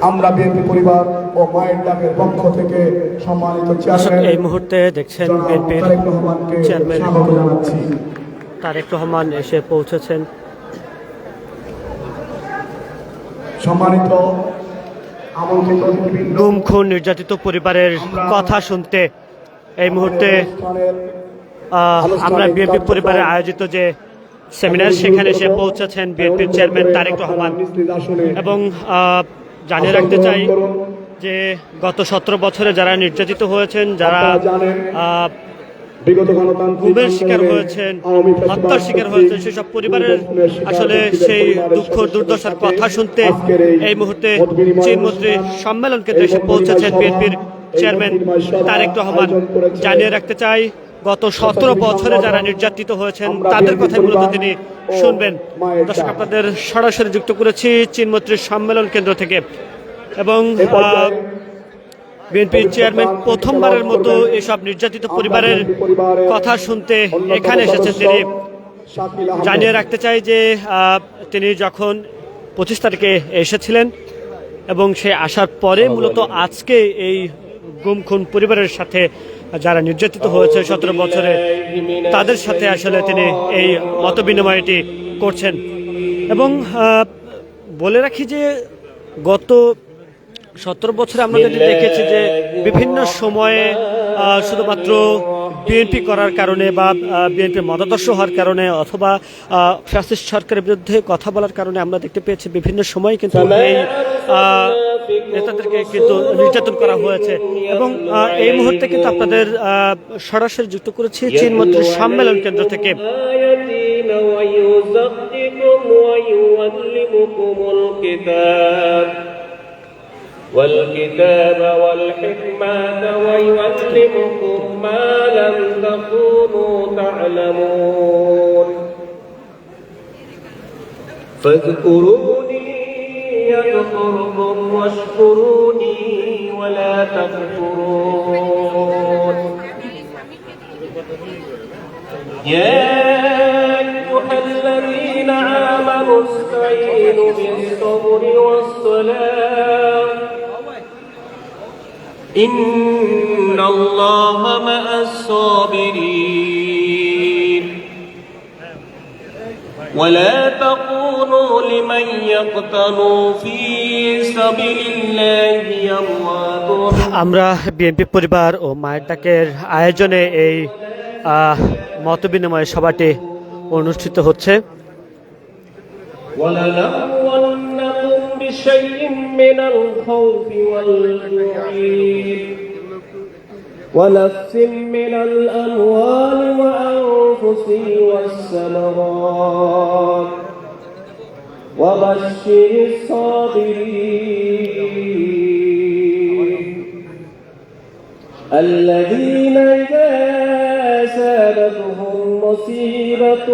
আমরা বিএনপি পরিবার ও মায়ের ডাকের পক্ষ থেকে সম্মানিত চেয়ারম্যান এই মুহূর্তে দেখছেন বিএনপির চেয়ারম্যান তারেক রহমান এসে পৌঁছেছেন। সম্মানিত গুম খুন নির্যাতিত পরিবারের কথা শুনতে এই মুহূর্তে আমরা বিএনপি পরিবারের আয়োজিত যে সেমিনার সেখানে এসে পৌঁছেছেন বিএনপির চেয়ারম্যান তারেক রহমান। এবং জানিয়ে রাখতে চাই যে গত 17 বছরে যারা নির্যাতিত হয়েছেন, যারা গুমের শিকার হয়েছেন, হত্যার শিকার হয়েছেন, সেসব পরিবারের আসলে সেই দুঃখ দুর্দশার কথা শুনতে এই মুহূর্তে চীনমন্ত্রী সম্মেলন কেন্দ্রে এসে পৌঁছেছেন বিএনপির চেয়ারম্যান তারেক রহমান। জানিয়ে রাখতে চাই গত 17 বছরে যারা নির্যাতিত হয়েছেন তাদের কথাই মূলত তিনি শুনবেন। দর্শক, আপনাদের সরাসরি যুক্ত করেছি চীনমন্ত্রীর সম্মেলন কেন্দ্র থেকে। এবং বিএনপির চেয়ারম্যান প্রথমবারের মতো এসব নির্যাতিত পরিবারের কথা শুনতে এখানে এসেছেন তিনি। জানিয়ে রাখতে চাই যে তিনি যখন 25 তারিখে এসেছিলেন এবং সে আসার পরে মূলত আজকে এই গুম খুন পরিবারের সাথে যারা নির্যাতিত হয়েছে 17 বছরে তাদের সাথে আসলে তিনি এই মতবিনিময়টি করছেন। এবং বলে রাখি যে গত 17 বছরে আমরা যদি দেখেছি যে বিভিন্ন সময়ে শুধুমাত্র বিএনপি করার কারণে বা বিএনপির মতাদর্শ হওয়ার কারণে অথবা ফ্যাসিস্ট সরকারের বিরুদ্ধে কথা বলার কারণে আমরা দেখতে পেয়েছি বিভিন্ন সময় কিন্তু এই নেতাদেরকে কিন্তু নির্যাতন করা হয়েছে। এবং এই মুহূর্তে কিন্তু আপনাদের সরাসরি যুক্ত করেছি চীনমন্ত্রীর সম্মেলন কেন্দ্র থেকে। والكتاب والحكمة ويعلمكم ما لم تكونوا تعلمون فاذكروني يذكركم واشكروني ولا تكفرون يا أيها الذين آمنوا استعينوا بالصبر والصلاة إن الله مع الصابرين ولا تقولوا لمن يقتل في سبيل الله أموات। আমরা বিএনপি পরিবার ও মায়ের ডাকের আয়োজনে এই মতবিনিময় সভাটি অনুষ্ঠিত হচ্ছে। ولنبلونكم بشيء من الخوف والجوع ونفس من الأموال وأنفس والثمرات وبشر الصابرين الذين إذا أصابتهم مصيبة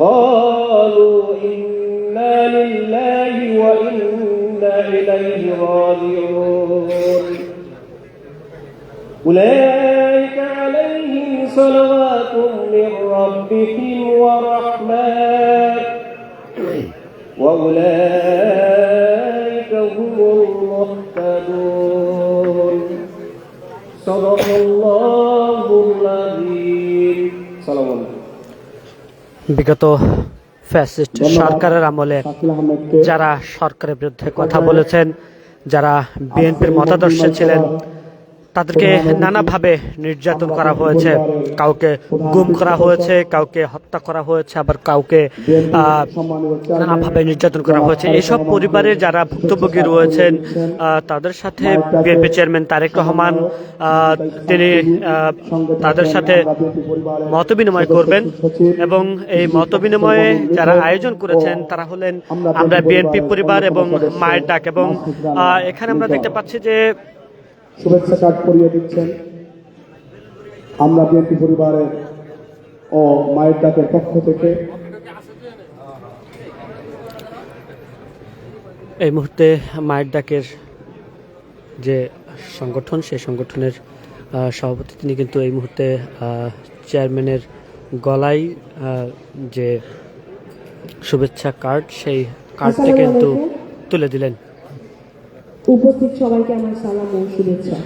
قالوا إنا لله وإنا إليه راجعون أولئك عليهم صلوات من ربهم ورحمة وأولئك هم المهتدون صدق الله العظيم صلى الله عليه وسلم। বিগত ফ্যাসিস্ট সরকারের আমলে যারা সরকারের বিরুদ্ধে কথা বলেছেন, যারা বিএনপির মতাদর্শে ছিলেন, তাদেরকে নানাভাবে নির্যাতন করা হয়েছে। কাউকে গুম করা হয়েছে, কাউকে হত্যা করা হয়েছে, আবার কাউকে নানাভাবে নির্যাতন করা হয়েছে। এইসব পরিবারে যারা ভুক্তভোগী রয়েছেন তাদের সাথে বিএনপি চেয়ারম্যান তারেক রহমান তিনি তাদের সাথে মতবিনিময় করবেন। এবং এই মতবিনিময়ে যারা আয়োজন করেছেন তারা হলেন আমরা বিএনপি পরিবার এবং মায়ের ডাক। এবং এখানে আমরা দেখতে পাচ্ছি যে শুভেচ্ছা কার্ড পরিয়ে দিচ্ছেন আমরা বিএনপি পরিবারের ও মায়ের ডাকের পক্ষ থেকে। এই মুহূর্তে মায়ের ডাকের যে সংগঠন, সেই সংগঠনের সভাপতি তিনি কিন্তু এই মুহূর্তে চেয়ারম্যানের গলায় যে শুভেচ্ছা কার্ড, সেই কার্ডটি কিন্তু তুলে দিলেন। উপস্থিত সবাইকে আমার সালাম ও শুভেচ্ছা।